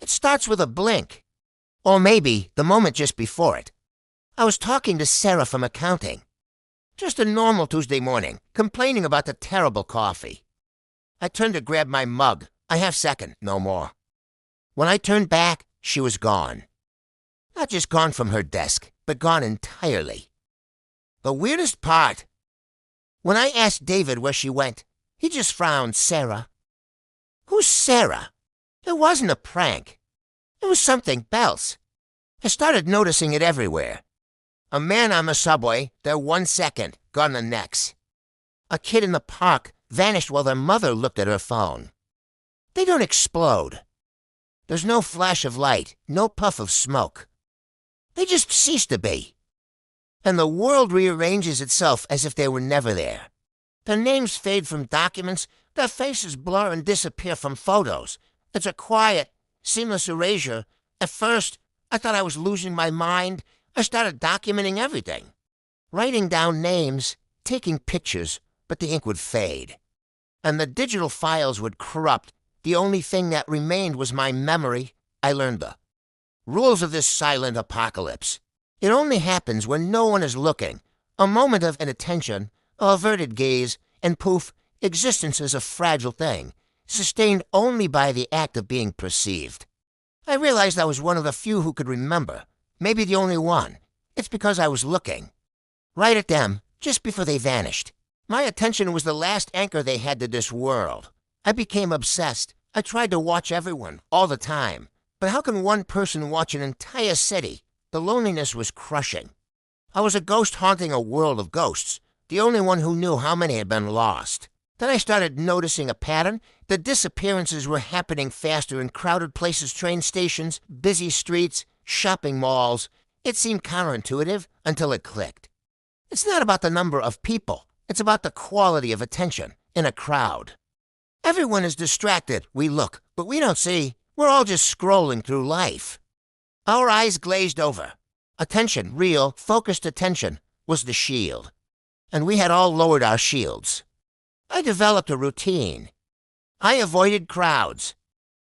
It starts with a blink. Or maybe the moment just before it. I was talking to Sarah from accounting. Just a normal Tuesday morning, complaining about the terrible coffee. I turned to grab my mug, a half second, no more. When I turned back, she was gone. Not just gone from her desk, but gone entirely. The weirdest part, when I asked David where she went, he just frowned. Sarah. Who's Sarah? It wasn't a prank. It was something else. I started noticing it everywhere. A man on the subway, there 1 second, gone the next. A kid in the park vanished while their mother looked at her phone. They don't explode. There's no flash of light, no puff of smoke. They just cease to be. And the world rearranges itself as if they were never there. Their names fade from documents, their faces blur and disappear from photos. It's a quiet, seamless erasure. At first, I thought I was losing my mind. I started documenting everything. Writing down names, taking pictures, but the ink would fade. And the digital files would corrupt. The only thing that remained was my memory. I learned the rules of this silent apocalypse. It only happens when no one is looking. A moment of inattention, an averted gaze, and poof, existence is a fragile thing, sustained only by the act of being perceived. I realized I was one of the few who could remember, maybe the only one. It's because I was looking. Right at them, just before they vanished. My attention was the last anchor they had to this world. I became obsessed. I tried to watch everyone, all the time. But how can one person watch an entire city? The loneliness was crushing. I was a ghost haunting a world of ghosts, the only one who knew how many had been lost. Then I started noticing a pattern. The disappearances were happening faster in crowded places, train stations, busy streets, shopping malls. It seemed counterintuitive until it clicked. It's not about the number of people. It's about the quality of attention in a crowd. Everyone is distracted. We look, but we don't see. We're all just scrolling through life. Our eyes glazed over. Attention, real, focused attention, was the shield. And we had all lowered our shields. I developed a routine. I avoided crowds.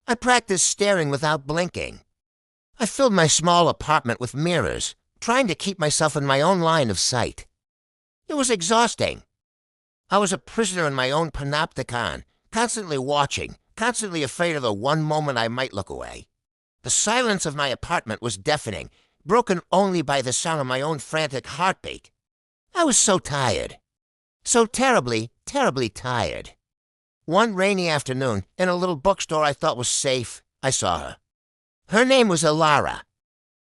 I practiced staring without blinking. I filled my small apartment with mirrors, trying to keep myself in my own line of sight. It was exhausting. I was a prisoner in my own panopticon, constantly watching, constantly afraid of the one moment I might look away. The silence of my apartment was deafening, broken only by the sound of my own frantic heartbeat. I was so tired. So terribly, terribly tired. One rainy afternoon, in a little bookstore I thought was safe, I saw her. Her name was Alara.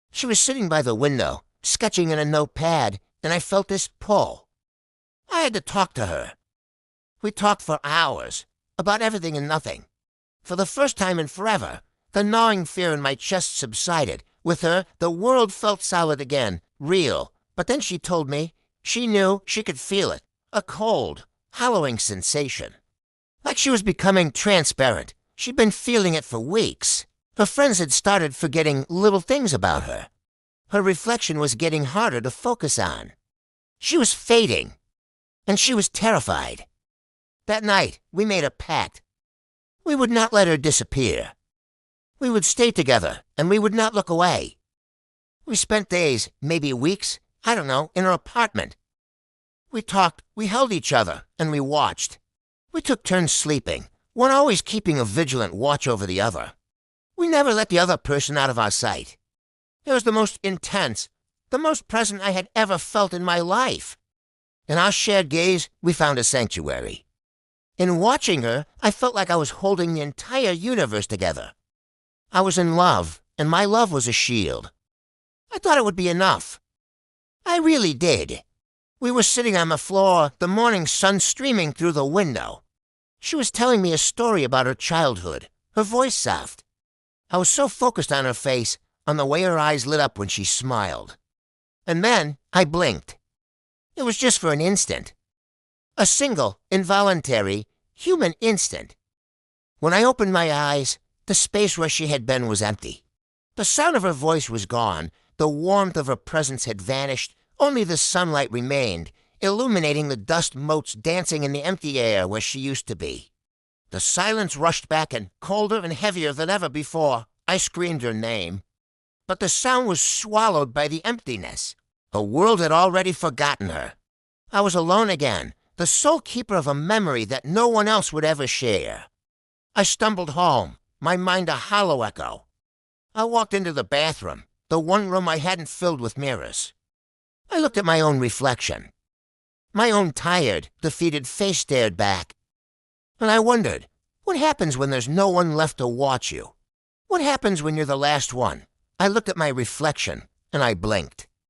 She was sitting by the window, sketching in a notepad, and I felt this pull. I had to talk to her. We talked for hours, about everything and nothing. For the first time in forever, the gnawing fear in my chest subsided. With her, the world felt solid again, real. But then she told me she knew she could feel it, a cold, hollowing sensation. Like she was becoming transparent. She'd been feeling it for weeks. Her friends had started forgetting little things about her. Her reflection was getting harder to focus on. She was fading, and she was terrified. That night, we made a pact. We would not let her disappear. We would stay together, and we would not look away. We spent days, maybe weeks, I don't know, in her apartment. We talked, we held each other, and we watched. We took turns sleeping, one always keeping a vigilant watch over the other. We never let the other person out of our sight. It was the most intense, the most present I had ever felt in my life. In our shared gaze, we found a sanctuary. In watching her, I felt like I was holding the entire universe together. I was in love, and my love was a shield. I thought it would be enough. I really did. We were sitting on the floor, the morning sun streaming through the window. She was telling me a story about her childhood, her voice soft. I was so focused on her face, on the way her eyes lit up when she smiled. And then I blinked. It was just for an instant. A single, involuntary, human instant. When I opened my eyes, the space where she had been was empty. The sound of her voice was gone. The warmth of her presence had vanished. Only the sunlight remained, illuminating the dust motes dancing in the empty air where she used to be. The silence rushed back, and colder and heavier than ever before, I screamed her name, but the sound was swallowed by the emptiness. The world had already forgotten her. I was alone again, the sole keeper of a memory that no one else would ever share. I stumbled home, my mind a hollow echo. I walked into the bathroom, the one room I hadn't filled with mirrors. I looked at my own reflection. My own tired, defeated face stared back. And I wondered, what happens when there's no one left to watch you? What happens when you're the last one? I looked at my reflection, and I blinked.